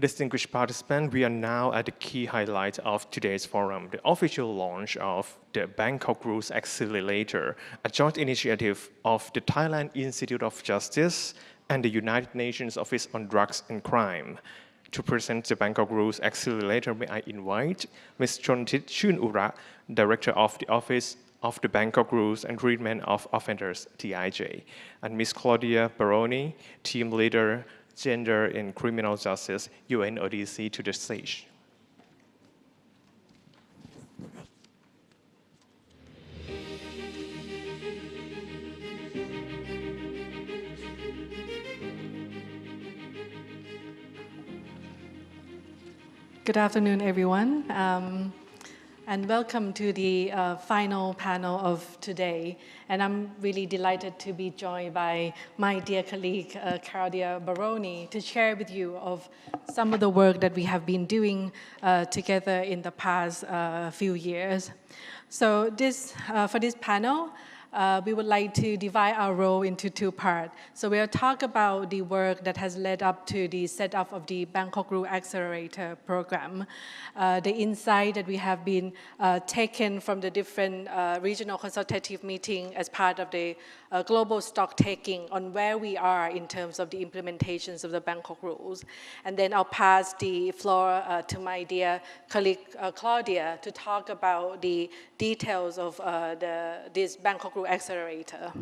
Distinguished participants, we are now at the key highlight of today's forum, the official launch of the Bangkok Rules Accelerator, a joint initiative of the Thailand Institute of Justice and the United Nations Office on Drugs and Crime. To present the Bangkok Rules Accelerator, may I invite Ms. Chontit Chuenurah, Director of the Office of the Bangkok Rules and Treatment of Offenders, TIJ, and Ms. Claudia Baroni, Team Leader, Gender in Criminal Justice, UNODC, to the stage. Good afternoon, everyone, and welcome to the final panel of today. And I'm really delighted to be joined by my dear colleague, Claudia Baroni, to share with you of some of the work that we have been doing together in the past few years. So for this panel, we would like to divide our role into two parts. So we'll talk about the work that has led up to the setup of the Bangkok Rule Accelerator program, the insight that we have been taken from the different regional consultative meeting as part of the global stocktaking on where we are in terms of the implementations of the Bangkok Rules. And then I'll pass the floor to my dear colleague Claudia to talk about the details of this Bangkok Rule Accelerator.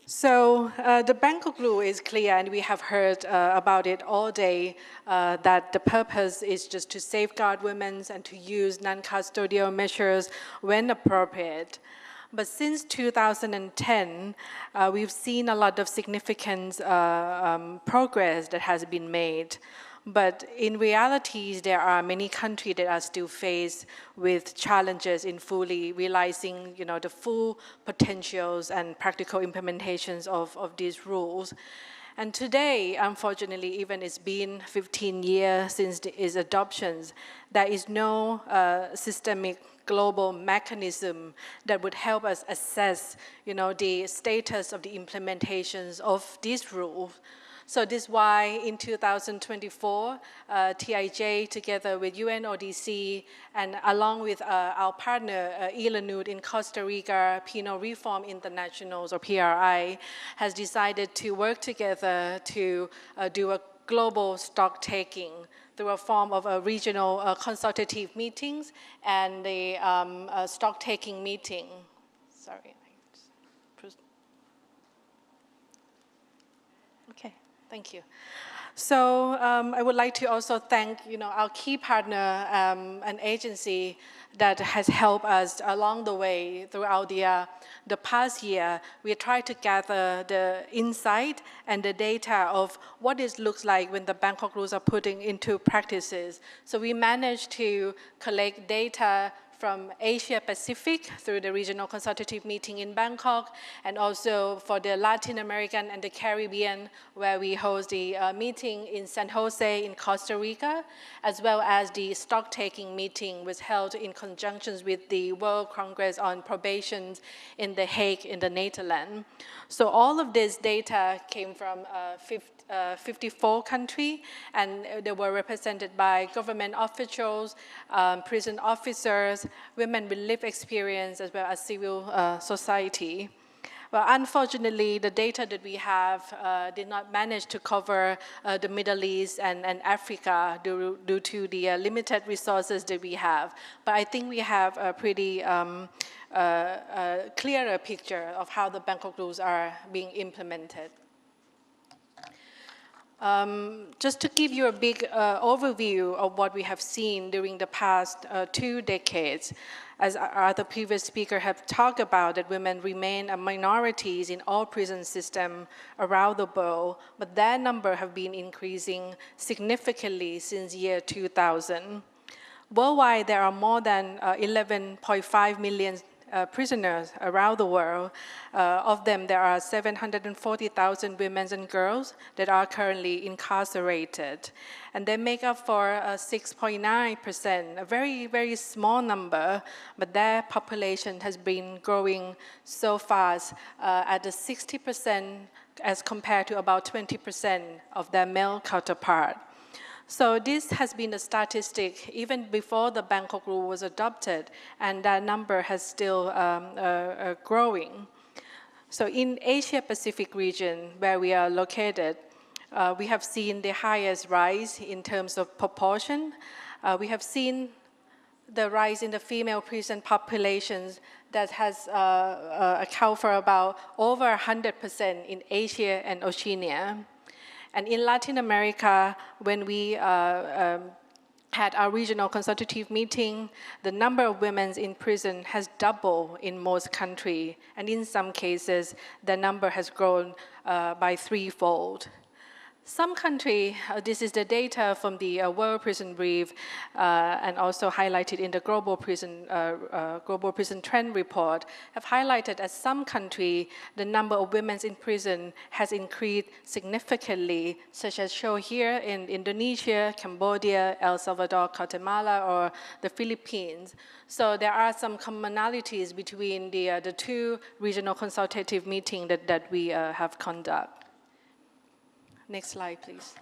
So the Bangkok Rule is clear, and we have heard about it all day, that the purpose is just to safeguard women and to use non-custodial measures when appropriate. But since 2010, we've seen a lot of significant progress that has been made. But in reality, there are many countries that are still faced with challenges in fully realizing, the full potentials and practical implementations of these rules. And today, unfortunately, even it's been 15 years since its adoption, there is no systemic global mechanism that would help us assess, the status of the implementations of these rules. So this is why in 2024, TIJ together with UNODC and along with our partner UNODC in Costa Rica, Penal Reform Internationals or PRI, has decided to work together to do a global stocktaking through a form of a regional consultative meetings and the stocktaking meeting. Sorry. Okay. Thank you. So I would like to also thank, our key partner, an agency that has helped us along the way throughout the past year. We tried to gather the insight and the data of what it looks like when the Bangkok Rules are putting into practices. So we managed to collect data from Asia Pacific through the regional consultative meeting in Bangkok, and also for the Latin American and the Caribbean, where we host the meeting in San Jose in Costa Rica, as well as the stocktaking meeting was held in conjunction with the World Congress on Probation in The Hague in the Netherlands. So all of this data came from 54 countries, and they were represented by government officials, prison officers, women with lived experience, as well as civil society. Well, unfortunately, the data that we have did not manage to cover the Middle East and Africa due to the limited resources that we have. But I think we have a pretty clearer picture of how the Bangkok Rules are being implemented. Just to give you a big overview of what we have seen during the past 2 decades, as the previous speaker have talked about, that women remain minorities in all prison systems around the world, but their number have been increasing significantly since year 2000. Worldwide, there are more than 11.5 million prisoners around the world. Of them, there are 740,000 women and girls that are currently incarcerated. And they make up for 6.9%, a very, very small number, but their population has been growing so fast at a 60% as compared to about 20% of their male counterpart. So this has been a statistic even before the Bangkok Rule was adopted, and that number has still growing. So in Asia-Pacific region, where we are located, we have seen the highest rise in terms of proportion. We have seen the rise in the female prison populations that has account for about over 100% in Asia and Oceania. And in Latin America, when we had our regional consultative meeting, the number of women in prison has doubled in most countries, and in some cases, the number has grown by threefold. Some countries, this is the data from the World Prison Brief and also highlighted in the Global Prison Trend Report, have highlighted that some countries, the number of women in prison has increased significantly, such as shown here in Indonesia, Cambodia, El Salvador, Guatemala, or the Philippines. So there are some commonalities between the two regional consultative meetings that we have conducted. Next slide, please.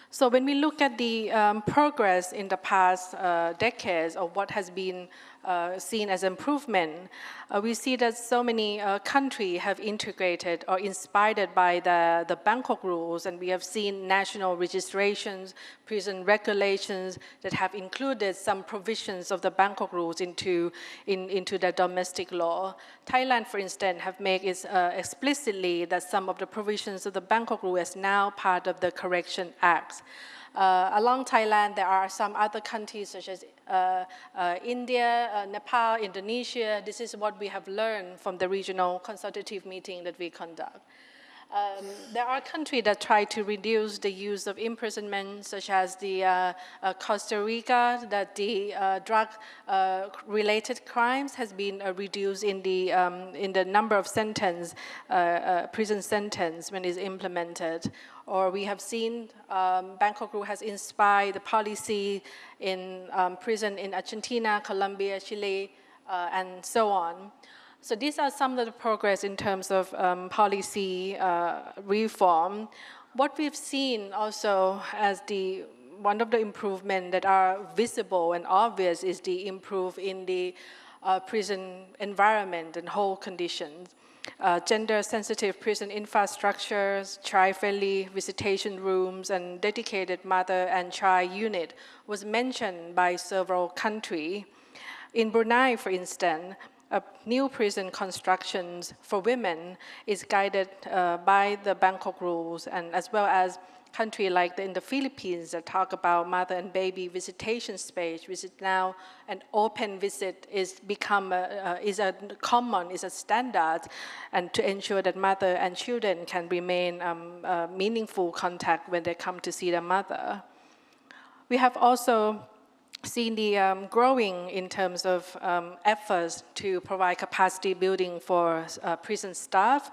So when we look at the progress in the past decades of what has been seen as improvement, we see that so many countries have integrated or inspired by the Bangkok rules, and we have seen national registrations, prison regulations that have included some provisions of the Bangkok rules into the domestic law. Thailand, for instance, have made it explicitly that some of the provisions of the Bangkok rule is now part of the Correction Act. Along Thailand, there are some other countries such as India, Nepal, Indonesia. This is what we have learned from the regional consultative meeting that we conduct. There are countries that try to reduce the use of imprisonment, such as the Costa Rica, that the drug-related crimes has been reduced in the number of prison sentence when it's implemented. Or we have seen Bangkok Rule has inspired the policy in prison in Argentina, Colombia, Chile, and so on. So these are some of the progress in terms of policy reform. What we've seen also as one of the improvements that are visible and obvious is the improvement in the prison environment and whole conditions. Gender-sensitive prison infrastructures, child-friendly visitation rooms, and dedicated mother and child unit was mentioned by several countries. In Brunei, for instance, new prison constructions for women is guided by the Bangkok rules, and as well as countries like in the Philippines that talk about mother and baby visitation space, which is now an open visit, is a standard, and to ensure that mother and children can remain meaningful contact when they come to see their mother. We have also seen the growing in terms of efforts to provide capacity building for prison staff.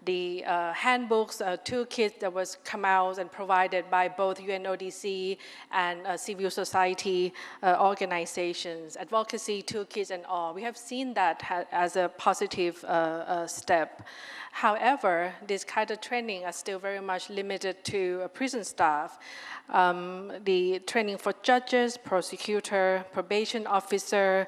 The handbooks, toolkits that was come out and provided by both UNODC and civil society organizations, advocacy toolkits and all. We have seen that as a positive step. However, this kind of training are still very much limited to prison staff. The training for judges, prosecutor, probation officer,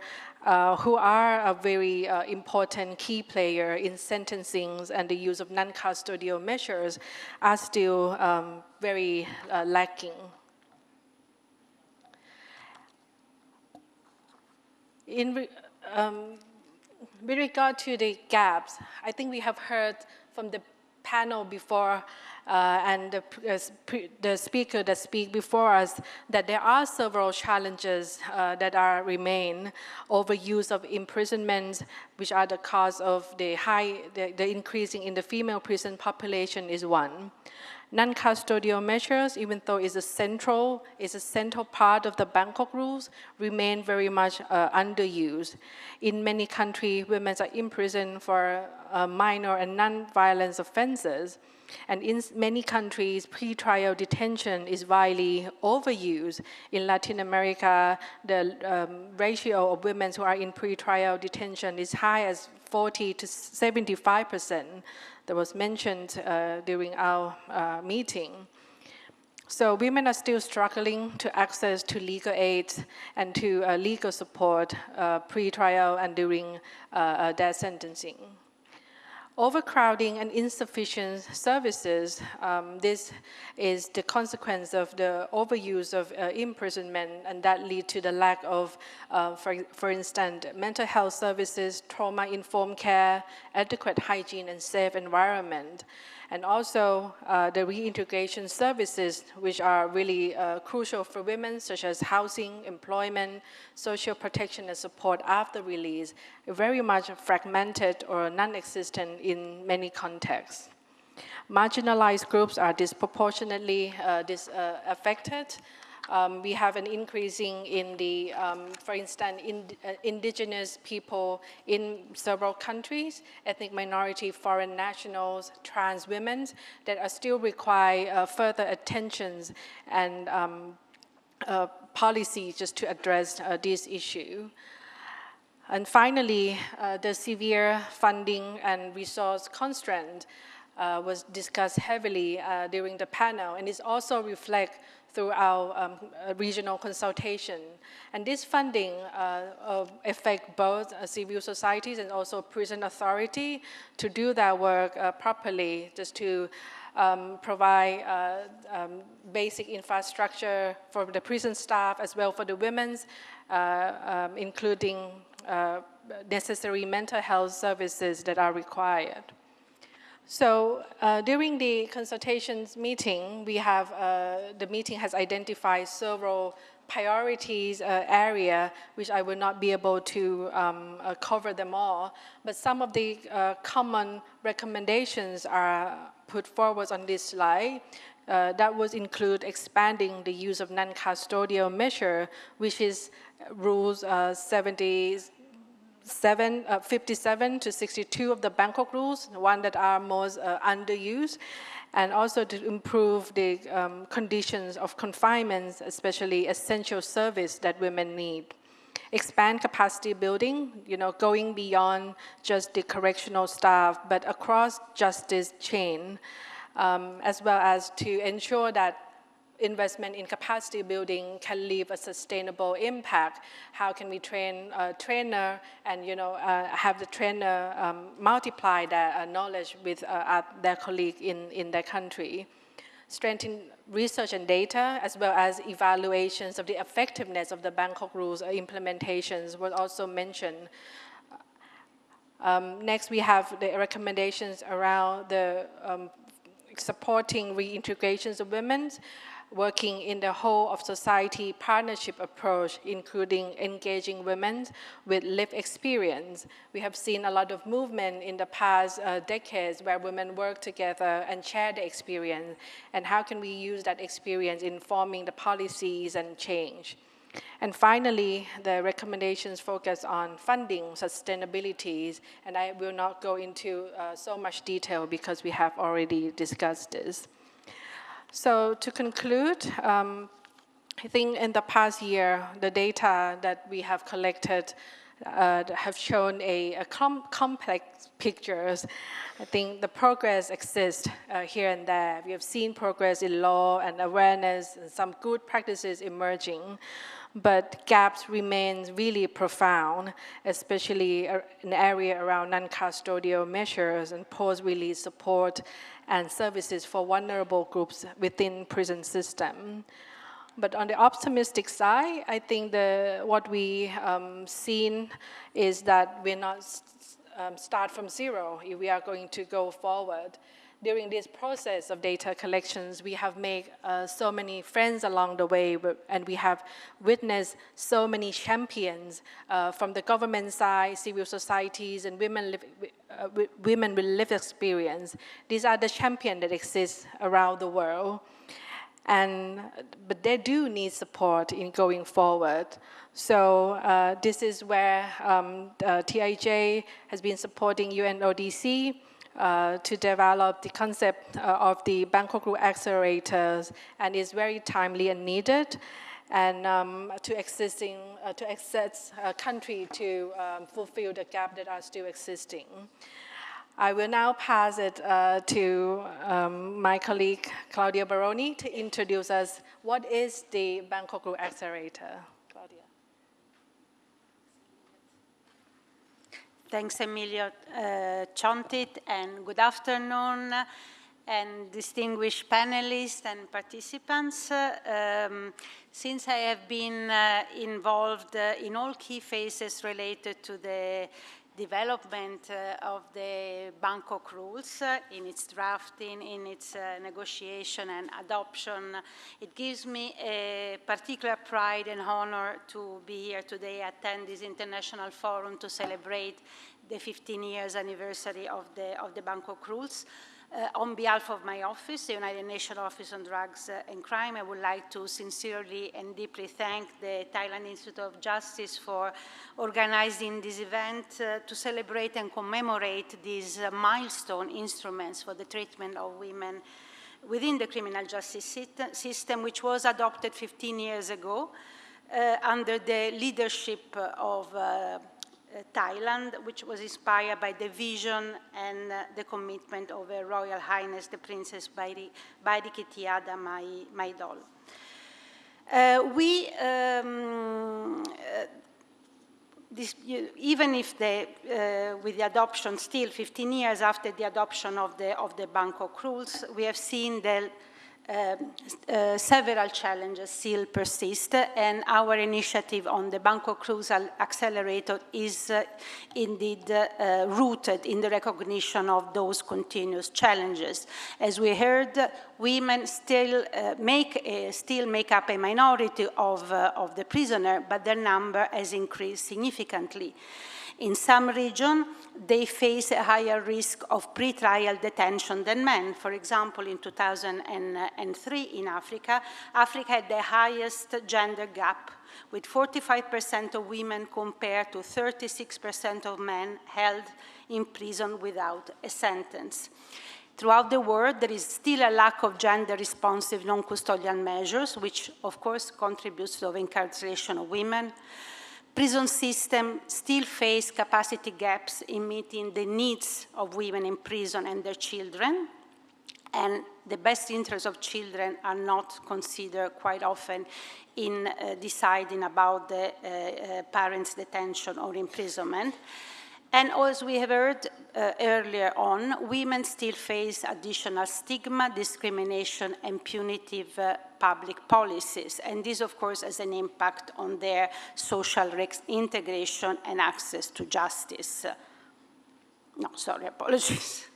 who are a very important key player in sentencing and the use of non-custodial measures, are still very lacking. With regard to the gaps, I think we have heard from the panel before and the speaker that speak before us that there are several challenges that remain. Overuse of imprisonment, which are the cause of the increasing in the female prison population, is one. Non-custodial measures, even though is a central part of the Bangkok rules, remain very much underused. In many countries, women are imprisoned for minor and non-violent offenses. And in many countries, pretrial detention is widely overused. In Latin America, the ratio of women who are in pretrial detention is high as 40 to 75% that was mentioned during our meeting. So women are still struggling to access to legal aid and to legal support pre-trial and during their sentencing. Overcrowding and insufficient services, this is the consequence of the overuse of imprisonment, and that leads to the lack of, for instance, mental health services, trauma-informed care, adequate hygiene and safe environment. And also the reintegration services, which are really crucial for women, such as housing, employment, social protection and support after release, are very much fragmented or non-existent in many contexts. Marginalized groups are disproportionately affected. We have an increasing in the, for instance, indigenous people in several countries, ethnic minority, foreign nationals, trans women that are still require further attentions and policy just to address this issue. And finally, the severe funding and resource constraint was discussed heavily during the panel, and it also reflects through our regional consultation. And this funding affects both civil societies and also prison authority to do their work properly, just to provide basic infrastructure for the prison staff as well for the women's, including necessary mental health services that are required. So during the consultations meeting, we have, the meeting has identified several priorities area, which I will not be able to cover them all, but some of the common recommendations are put forward on this slide. That would include expanding the use of non-custodial measure, which is rules 57 to 62 of the Bangkok rules, the one that are most underused, and also to improve the conditions of confinement, especially essential service that women need. Expand capacity building, going beyond just the correctional staff, but across justice chain, as well as to ensure that investment in capacity building can leave a sustainable impact. How can we train a trainer and have the trainer multiply their knowledge with their colleague in their country. Strengthen research and data, as well as evaluations of the effectiveness of the Bangkok rules implementations was also mentioned. Next, we have the recommendations around the supporting reintegrations of women, working in the whole of society partnership approach, including engaging women with lived experience. We have seen a lot of movement in the past decades where women work together and share the experience, and how can we use that experience in forming the policies and change. And finally, the recommendations focus on funding sustainabilities, and I will not go into so much detail because we have already discussed this. So to conclude, I think in the past year, the data that we have collected have shown a complex pictures. I think the progress exists here and there. We have seen progress in law and awareness and some good practices emerging, but gaps remain really profound, especially in the area around non-custodial measures and post-release support and services for vulnerable groups within prison system. But on the optimistic side, I think what we seen is that we're not start from zero if we are going to go forward. During this process of data collections, we have made so many friends along the way, and we have witnessed so many champions from the government side, civil societies, and women with lived experience. These are the champions that exist around the world. But they do need support in going forward. So this is where TIJ has been supporting UNODC to develop the concept of the Bangkok Accelerator, and is very timely and needed. and to access a country to fulfill the gap that are still existing. I will now pass it to my colleague Claudia Baroni to introduce us what is the Bangkok Growth Accelerator. Claudia. Thanks, Emilio. Chontit, and good afternoon, and distinguished panelists and participants. Since I have been involved in all key phases related to the development of the Bangkok rules, in its drafting, in its negotiation and adoption, it gives me a particular pride and honor to be here today, attend this international forum to celebrate the 15 years anniversary of the Bangkok rules. On behalf of my office, the United Nations Office on Drugs and Crime, I would like to sincerely and deeply thank the Thailand Institute of Justice for organizing this event to celebrate and commemorate these milestone instruments for the treatment of women within the criminal justice system, which was adopted 15 years ago under the leadership of Thailand, which was inspired by the vision and the commitment of Her Royal Highness the Princess Bairikitiada Maidol. Even if with the adoption, still 15 years after the adoption of the Bangkok rules, we have seen that several challenges still persist, and our initiative on the Bangkok Rules Accelerator is indeed rooted in the recognition of those continuous challenges. As we heard, women still make up a minority of the prisoner, but their number has increased significantly. In some regions, they face a higher risk of pre-trial detention than men. For example, in 2003 in Africa, Africa had the highest gender gap, with 45% of women compared to 36% of men held in prison without a sentence. Throughout the world, there is still a lack of gender-responsive non-custodial measures, which of course contributes to the incarceration of women. Prison systems still face capacity gaps in meeting the needs of women in prison and their children, and the best interests of children are not considered quite often in deciding about the parents' detention or imprisonment. And as we have heard earlier on, women still face additional stigma, discrimination, and punitive public policies. And this, of course, has an impact on their social integration and access to justice. No, sorry, apologies.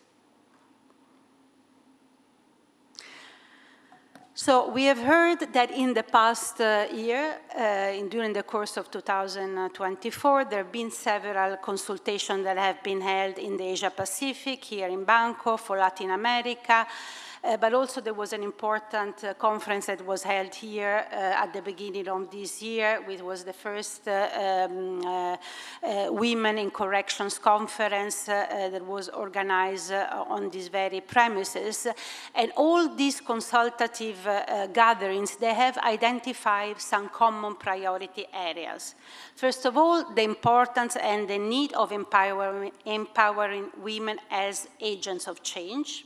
So we have heard that in the past year, during the course of 2024, there have been several consultations that have been held in the Asia-Pacific, here in Bangkok, for Latin America, but also there was an important conference that was held here at the beginning of this year, which was the first Women in Corrections conference that was organized on these very premises. And all these consultative gatherings, they have identified some common priority areas. First of all, the importance and the need of empowering women as agents of change.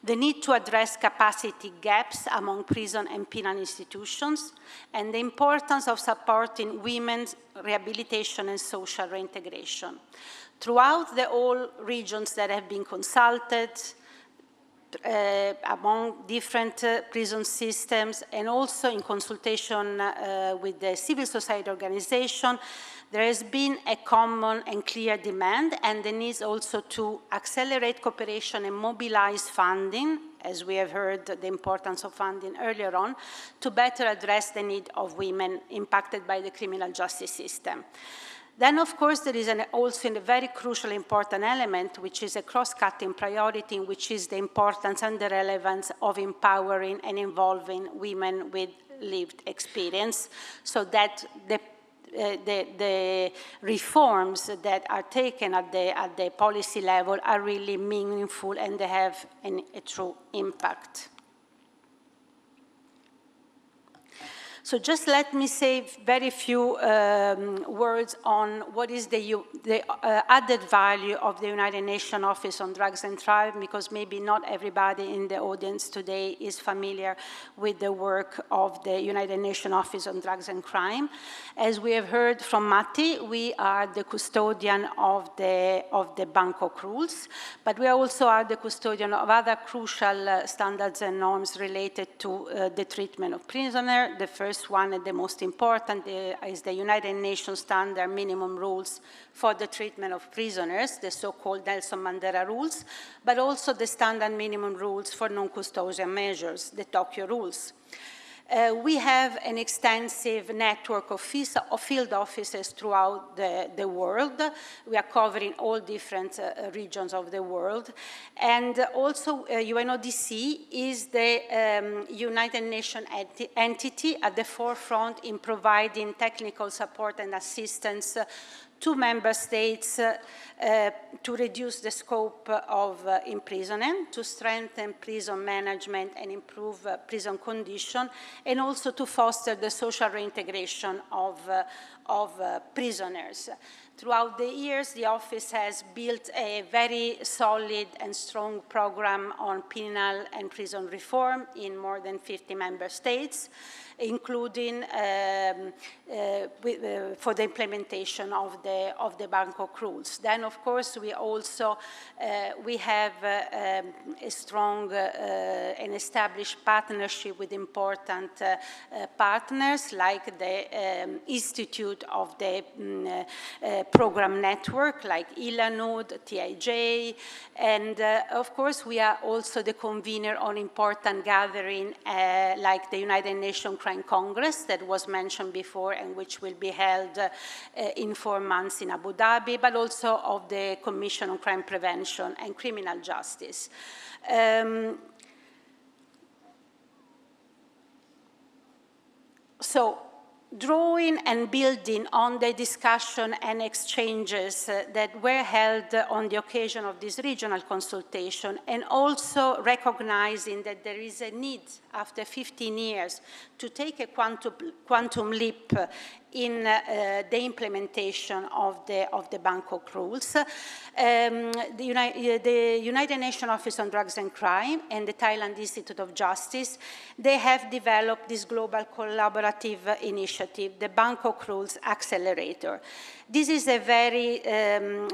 The need to address capacity gaps among prison and penal institutions, and the importance of supporting women's rehabilitation and social reintegration. Throughout all regions that have been consulted, among different prison systems, and also in consultation with the civil society organization, there has been a common and clear demand, and the need also to accelerate cooperation and mobilize funding, as we have heard the importance of funding earlier on, to better address the need of women impacted by the criminal justice system. Then, of course, there is also a very crucial important element, which is a cross-cutting priority, which is the importance and the relevance of empowering and involving women with lived experience, so that the reforms that are taken at the policy level are really meaningful and they have a true impact. So just let me say very few words on what is the added value of the United Nations Office on Drugs and Crime, because maybe not everybody in the audience today is familiar with the work of the United Nations Office on Drugs and Crime. As we have heard from Matti, we are the custodian of the Bangkok rules, but we also are the custodian of other crucial standards and norms related to the treatment of prisoners. The first one and the most important is the United Nations Standard Minimum Rules for the treatment of prisoners, the so-called Nelson Mandela rules, but also the Standard Minimum Rules for non-custodial measures, the Tokyo rules. We have an extensive network of field offices throughout the world. We are covering all different regions of the world. And also UNODC is the United Nations entity at the forefront in providing technical support and assistance to member states to reduce the scope of imprisonment, to strengthen prison management and improve prison conditions, and also to foster the social reintegration of prisoners. Throughout the years, the office has built a very solid and strong program on penal and prison reform in more than 50 member states, including for the implementation of the Bangkok rules. Then, of course, we also we have a strong and established partnership with important partners like the Institute of the Program Network, like ILANUD, TIJ, and of course we are also the convener on important gathering like the United Nations Crime Congress that was mentioned before and which will be held in 4 months in Abu Dhabi, but also of the Commission on Crime Prevention and Criminal Justice. So, drawing and building on the discussion and exchanges that were held on the occasion of this regional consultation, and also recognizing that there is a need after 15 years to take a quantum leap in the implementation of the Bangkok rules. The United Nations Office on Drugs and Crime and the Thailand Institute of Justice, they have developed this global collaborative initiative, the Bangkok Rules Accelerator. This is a very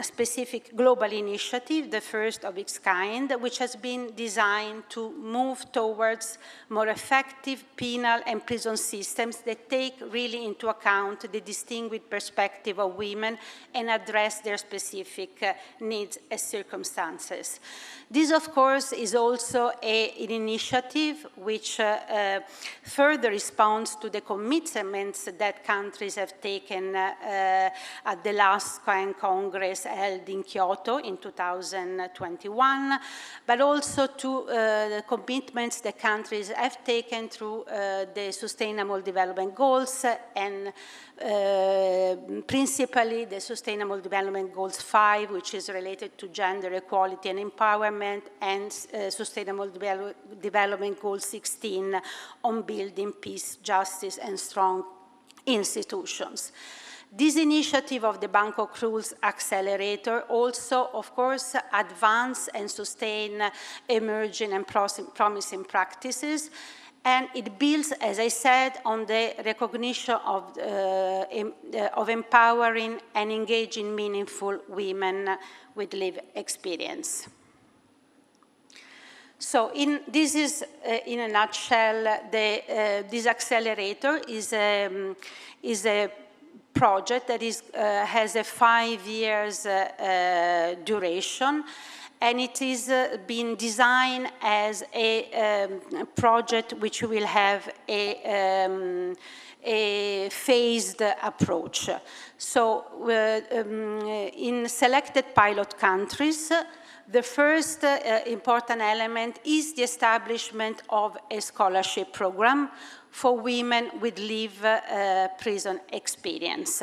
specific global initiative, the first of its kind, which has been designed to move towards more effective penal and prison systems that take really into account the distinguished perspective of women and address their specific needs and circumstances. This, of course, is also an initiative which further responds to the commitments that countries have taken at the last Crime Congress held in Kyoto in 2021, but also to the commitments that countries have taken through the Sustainable Development Goals and principally the Sustainable Development Goals 5, which is related to gender equality and empowerment, and Sustainable Development Goal 16 on building peace, justice, and strong institutions. This initiative of the Bangkok Rules Accelerator also, of course, advance and sustain emerging and promising practices, and it builds, as I said, on the recognition of empowering and engaging meaningful women with lived experience. So this is, in a nutshell, this accelerator is a project that has a 5 years duration, and it is being designed as a project which will have a phased approach. So in selected pilot countries, the first important element is the establishment of a scholarship program for women with live prison experience.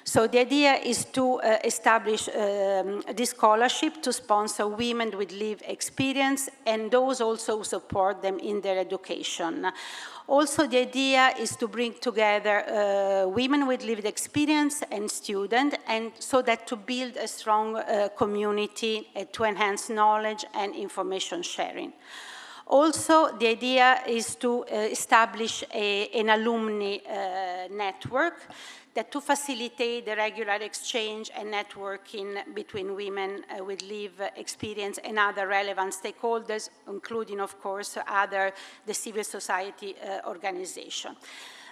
So the idea is to establish this scholarship to sponsor women with live experience and those also who support them in their education. Also, the idea is to bring together women with lived experience and students, and so that to build a strong community to enhance knowledge and information sharing. Also, the idea is to establish an alumni network that to facilitate the regular exchange and networking between women with live experience and other relevant stakeholders, including, of course, the civil society organization.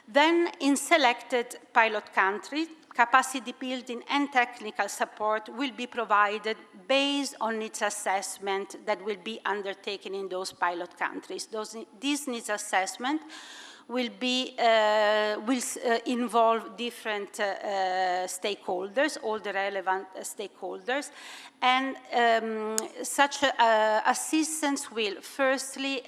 Then, in selected pilot countries, capacity building and technical support will be provided based on needs assessment that will be undertaken in those pilot countries. These needs assessment will involve different stakeholders, all the relevant stakeholders, and such assistance will firstly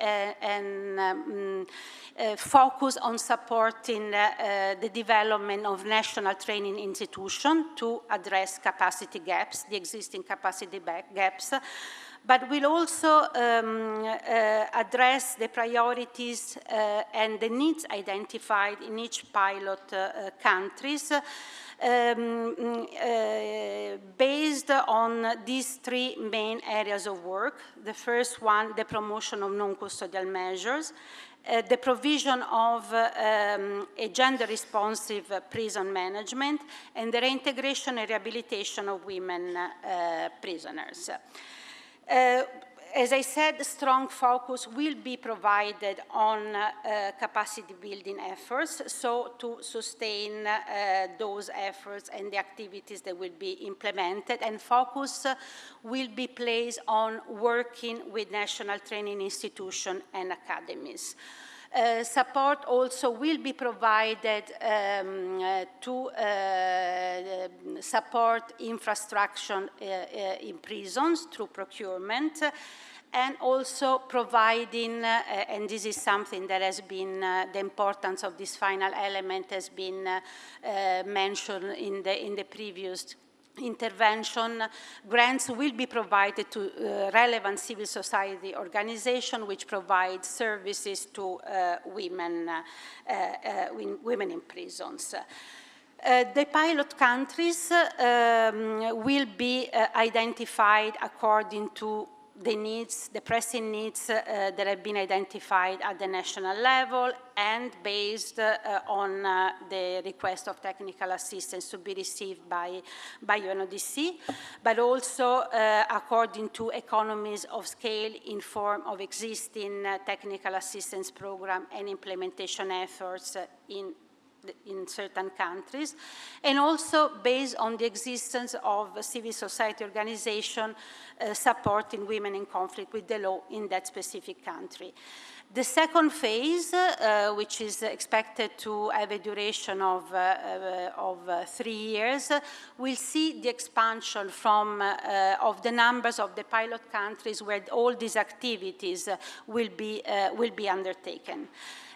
focus on supporting the development of national training institutions to address capacity gaps, the existing capacity gaps, but will also address the priorities and the needs identified in each pilot countries based on these three main areas of work. The first one, the promotion of non-custodial measures, the provision of a gender-responsive prison management, and the reintegration and rehabilitation of women prisoners. As I said, strong focus will be provided on capacity building efforts, so to sustain those efforts and the activities that will be implemented, and focus will be placed on working with national training institutions and academies. Support also will be provided to support infrastructure in prisons through procurement, and also providing, and this is something that has been, the importance of this final element has been mentioned in the previous intervention. Grants will be provided to relevant civil society organizations which provide services to women in prisons. The pilot countries will be identified according to the needs, the pressing needs that have been identified at the national level and based on the request of technical assistance to be received by UNODC, but also according to economies of scale in form of existing technical assistance program and implementation efforts in certain countries, and also based on the existence of civil society organization supporting women in conflict with the law in that specific country. The second phase, which is expected to have a duration of 3 years, will see the expansion from of the numbers of the pilot countries where all these activities will be undertaken.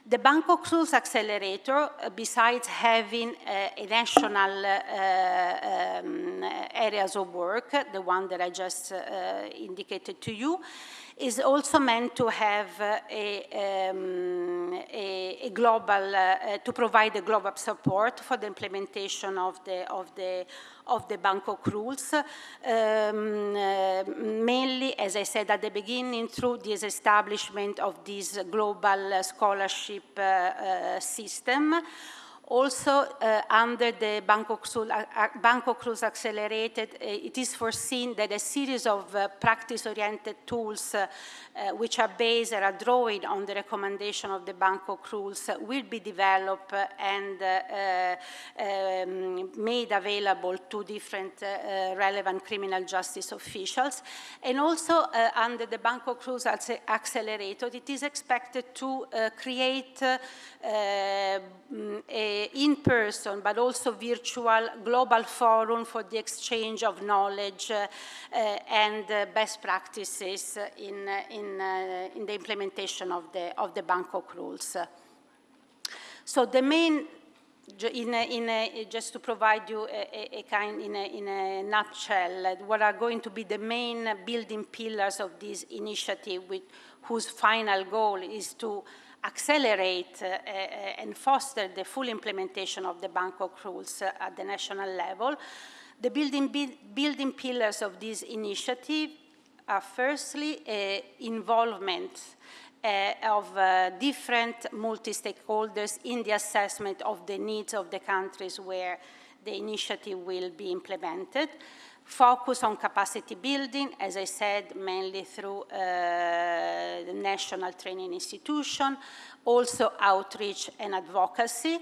The Bangkok Cruise Accelerator, besides having a national areas of work, the one that I just indicated to you, is also meant to have a global, to provide a global support for the implementation of the Bangkok rules, mainly, as I said at the beginning, through this establishment of this global scholarship system. Also, under the Bangkok Cruise Accelerated, it is foreseen that a series of practice-oriented tools which are based or are drawing on the recommendation of the Bangkok rules will be developed and made available to different relevant criminal justice officials. And also, under the Bangkok Cruise Accelerator, it is expected to create in-person but also virtual global forum for the exchange of knowledge and best practices in the implementation of the Bangkok rules. So the main, just to provide you in a nutshell, what are going to be the main building pillars of this initiative, whose final goal is to accelerate and foster the full implementation of the Bangkok rules at the national level. The building pillars of this initiative are firstly involvement of different multi-stakeholders in the assessment of the needs of the countries where the initiative will be implemented. Focus on capacity building, as I said, mainly through the national training institution, also outreach and advocacy,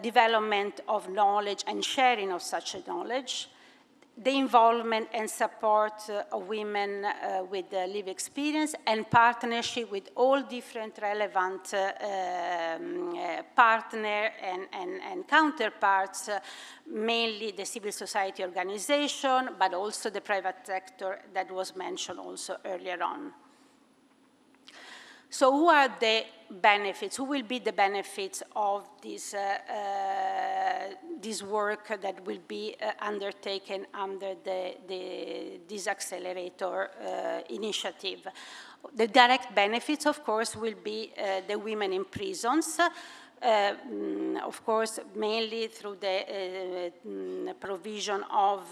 development of knowledge and sharing of such knowledge, the involvement and support of women with lived experience, and partnership with all different relevant partner and counterparts, mainly the civil society organization, but also the private sector that was mentioned also earlier on. So who are the benefits? Who will be the benefits of this, this work that will be undertaken under this Accelerator initiative? The direct benefits, of course, will be the women in prisons, of course, mainly through the provision of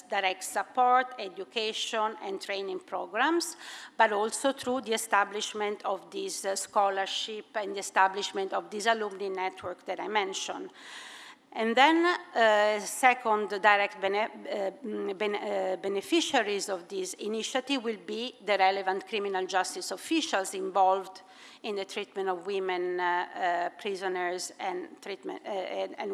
direct support, education, and training programs, but also through the establishment of this scholarship and the establishment of this alumni network that I mentioned. And then, second, direct beneficiaries of this initiative will be the relevant criminal justice officials involved in the treatment of women prisoners and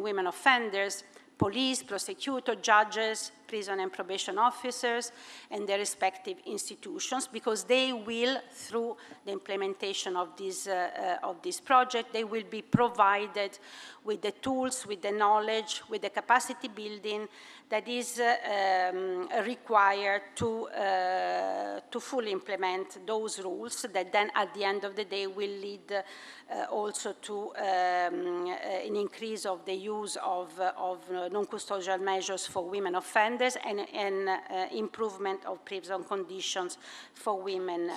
women offenders, police, prosecutor, judges, prison and probation officers, and their respective institutions, because they will, through the implementation of this project, they will be provided with the tools, with the knowledge, with the capacity building that is required to fully implement those rules that then at the end of the day will lead also to an increase of the use of non-custodial measures for women offenders and improvement of prison conditions for women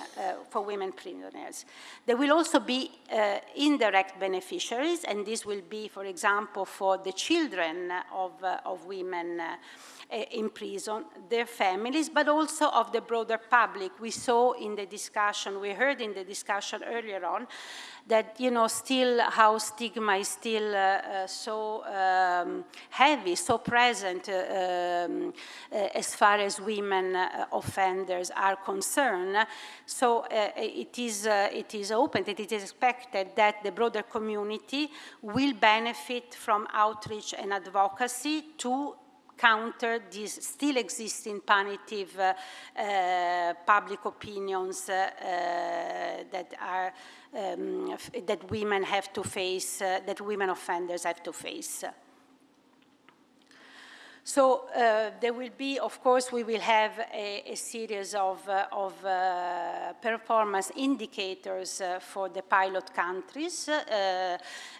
prisoners. There will also be indirect beneficiaries, and this will be, for example, for the children of women in prison, their families, but also of the broader public. We saw in the discussion, we heard in the discussion earlier on, that, you know, still how stigma is still so heavy, so present as far as women offenders are concerned. So it is open, that it is expected that the broader community will benefit from outreach and advocacy to counter these still existing punitive public opinions that are that women have to face, that women offenders have to face. So there will be, of course, we will have a series of performance indicators for the pilot countries,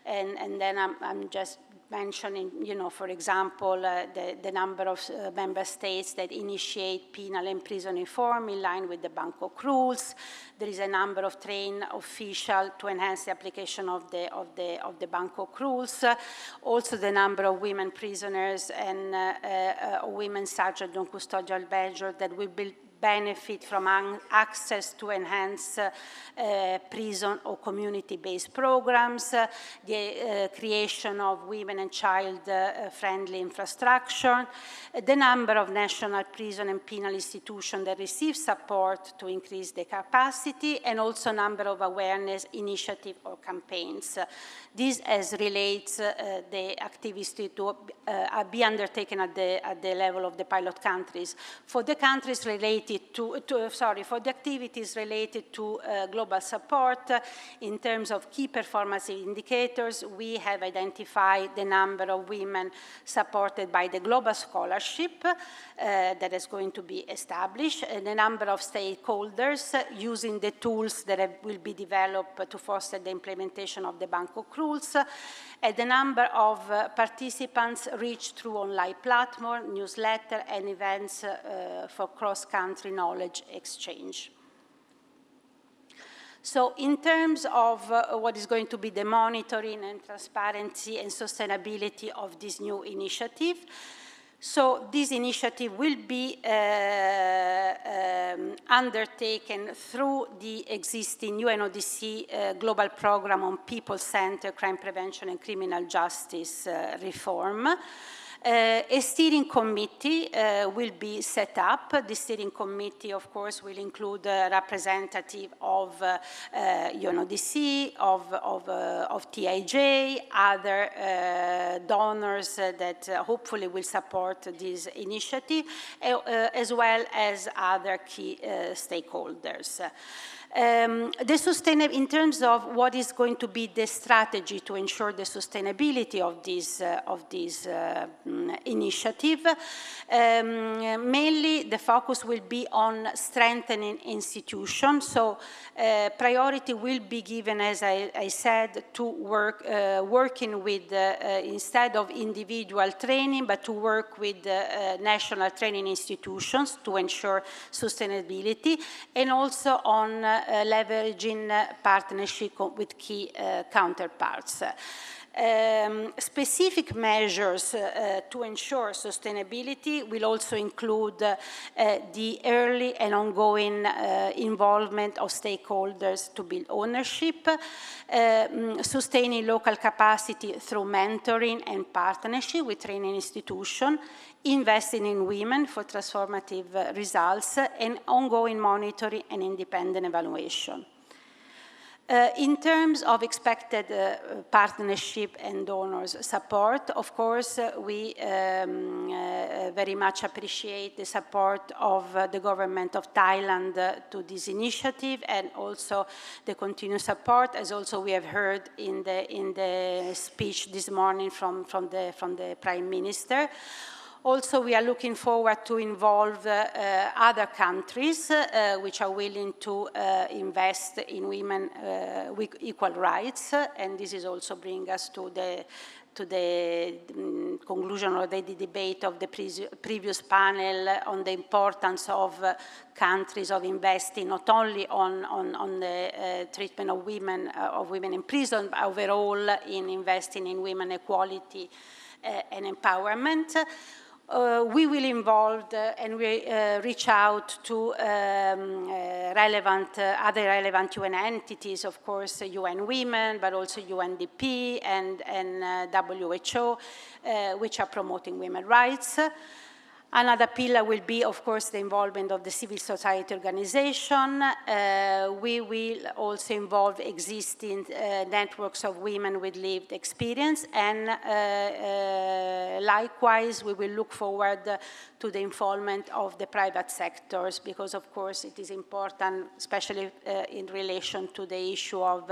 and then I'm just mentioning, you know, for example, the number of member states that initiate penal and prison reform in line with the Bangkok rules. There is a number of trained officials to enhance the application of the Bangkok rules. Also, the number of women prisoners and women subject to non-custodial measures that will be benefit from access to enhanced prison or community-based programs, the creation of women and child-friendly infrastructure, the number of national prison and penal institutions that receive support to increase the capacity, and also number of awareness initiatives or campaigns. This as relates the activities to be undertaken at the level of the pilot countries. For the countries related related for the activities related to global support, in terms of key performance indicators, we have identified the number of women supported by the global scholarship that is going to be established, and the number of stakeholders using the tools that will be developed to foster the implementation of the Bangkok rules, and the number of participants reached through online platform, newsletter, and events for cross-country knowledge exchange. So in terms of what is going to be the monitoring and transparency and sustainability of this new initiative, so this initiative will be undertaken through the existing UNODC Global Program on People-Centered Crime Prevention and Criminal Justice Reform. A steering committee will be set up. The steering committee, of course, will include a representative of UNODC, of TIJ, other donors that hopefully will support this initiative, as well as other key stakeholders. In terms of what is going to be the strategy to ensure the sustainability of this initiative, mainly the focus will be on strengthening institutions. So priority will be given, as I said, to working with, instead of individual training, but to work with national training institutions to ensure sustainability, and also on leveraging partnership with key counterparts. Specific measures to ensure sustainability will also include the early and ongoing involvement of stakeholders to build ownership, sustaining local capacity through mentoring and partnership with training institutions, investing in women for transformative results, and ongoing monitoring and independent evaluation. In terms of expected partnership and donors support, of course, we very much appreciate the support of the government of Thailand to this initiative, and also the continued support, as also we have heard in the speech this morning from the Prime Minister. Also, we are looking forward to involve other countries which are willing to invest in women with equal rights, and this is also bring us to the conclusion of the debate of the previous panel on the importance of countries of investing not only on the treatment of women in prison, but overall in investing in women equality and empowerment. We will involve and we reach out to other relevant UN entities, of course, UN Women, but also UNDP and WHO, which are promoting women's rights. Another pillar will be, of course, the involvement of the civil society organization. We will also involve existing networks of women with lived experience, and likewise, we will look forward to the involvement of the private sectors, because, of course, it is important, especially in relation to the issue of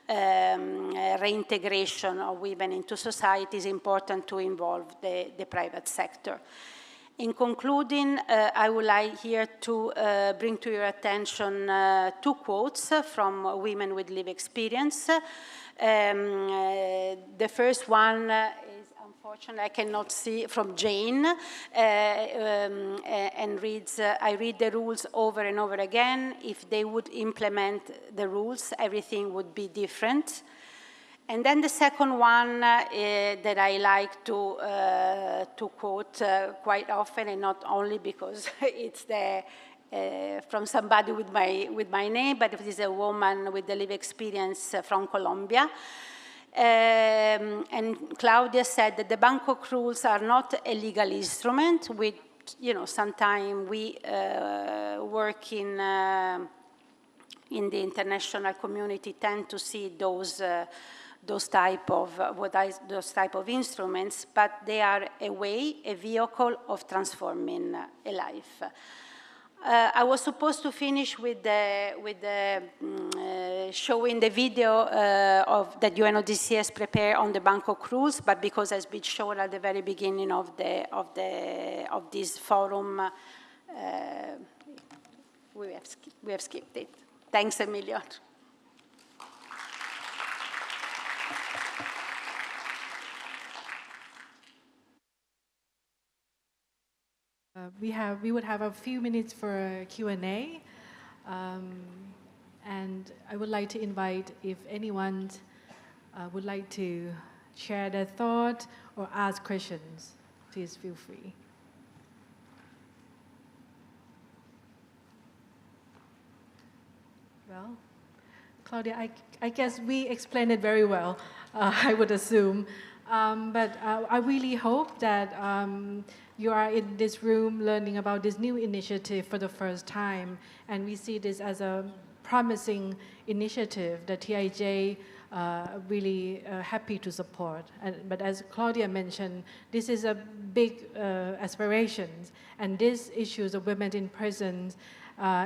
reintegration of women into society. It's important to involve the private sector. In concluding, I would like here to bring to your attention two quotes from women with lived experience. The first one is, unfortunately, I cannot see, from Jane, and reads, I read the rules over and over again. If they would implement the rules, everything would be different. And then the second one that I like to quote quite often, and not only because it's from somebody with my name, but it is a woman with the lived experience from Colombia. And Claudia said that the Bangkok rules are not a legal instrument. Sometimes we work in the international community tend to see those type of instruments, but they are a way, a vehicle of transforming a life. I was supposed to finish with showing the video of that UNODC has prepared on the Bangkok cruise, but because it's been shown at the very beginning of this forum, we have skipped it. Thanks a million. We would have a few minutes for Q&A, and I would like to invite if anyone would like to share their thought or ask questions, please feel free. Well, Claudia, I guess we explained it very well, I would assume. But I really hope that you are in this room learning about this new initiative for the first time, and we see this as a promising initiative that TIJ really happy to support. But as Claudia mentioned, this is a big aspiration, and these issues of women in prisons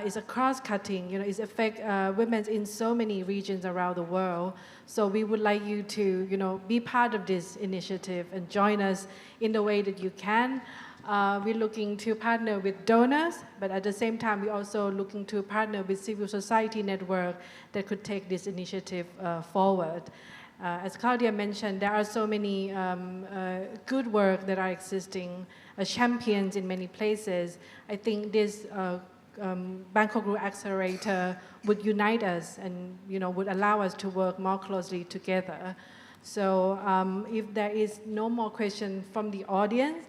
is a cross-cutting, it affects women in so many regions around the world. So we would like you to, be part of this initiative and join us in the way that you can. We're looking to partner with donors, but at the same time, we're also looking to partner with civil society network that could take this initiative forward. As Claudia mentioned, there are so many good work that are existing, champions in many places. I think this Bangkok Growth Accelerator would unite us and would allow us to work more closely together. So if there is no more questions from the audience,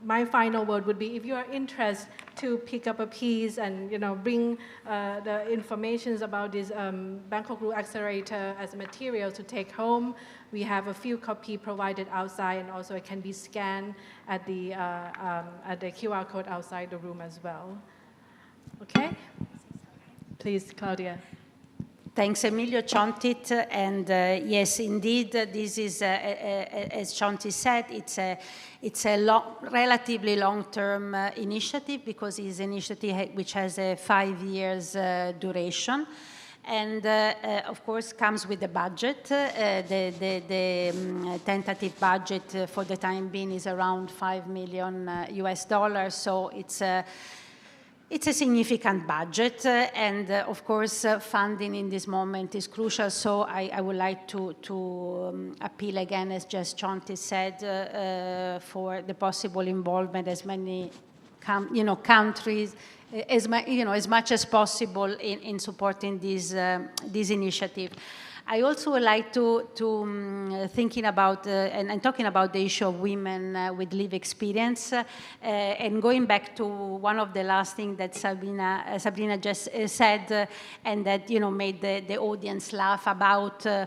my final word would be if you are interested to pick up a piece and bring the information about this Bangkok Growth Accelerator as a material to take home. We have a few copies provided outside, and also it can be scanned at the QR code outside the room as well. Okay? Please, Claudia. Thanks, Emilio, Chontit, and yes, indeed, this is, as Chontit said, it's a relatively long-term initiative because it's an initiative which has a 5 years duration. And of course comes with a budget. The tentative budget for the time being is around $5 million US, so it's a significant budget, and of course funding in this moment is crucial. So I would like to appeal again, as just Chontit said, for the possible involvement as many countries as much as possible in supporting this initiative. I also would like to thinking about and talking about the issue of women with lived experience, and going back to one of the last things that Sabrina just said, and that made the audience laugh about the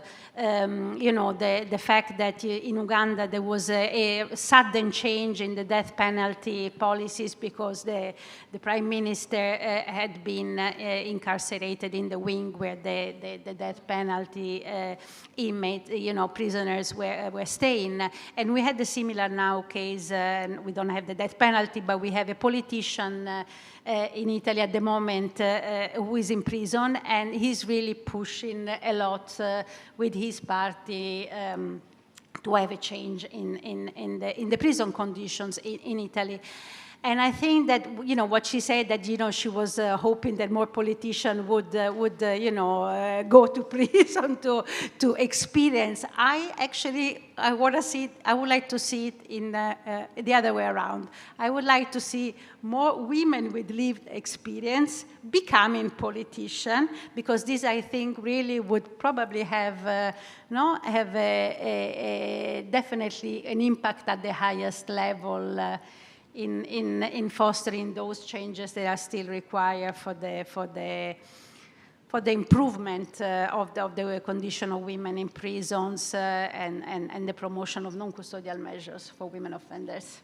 fact that in Uganda there was a sudden change in the death penalty policies because the Prime Minister had been incarcerated in the wing where the death penalty inmates, prisoners were staying. And we had a similar now case, we don't have the death penalty, but we have a politician in Italy at the moment who is in prison, and he's really pushing a lot with his party to have a change in the prison conditions in Italy. And I think that, what she said, that, she was hoping that more politicians would go to prison to experience. I would like to see it in the other way around. I would like to see more women with lived experience becoming politicians, because this, I think, really would probably have definitely an impact at the highest level in fostering those changes that are still required for the improvement of the condition of women in prisons and the promotion of non-custodial measures for women offenders.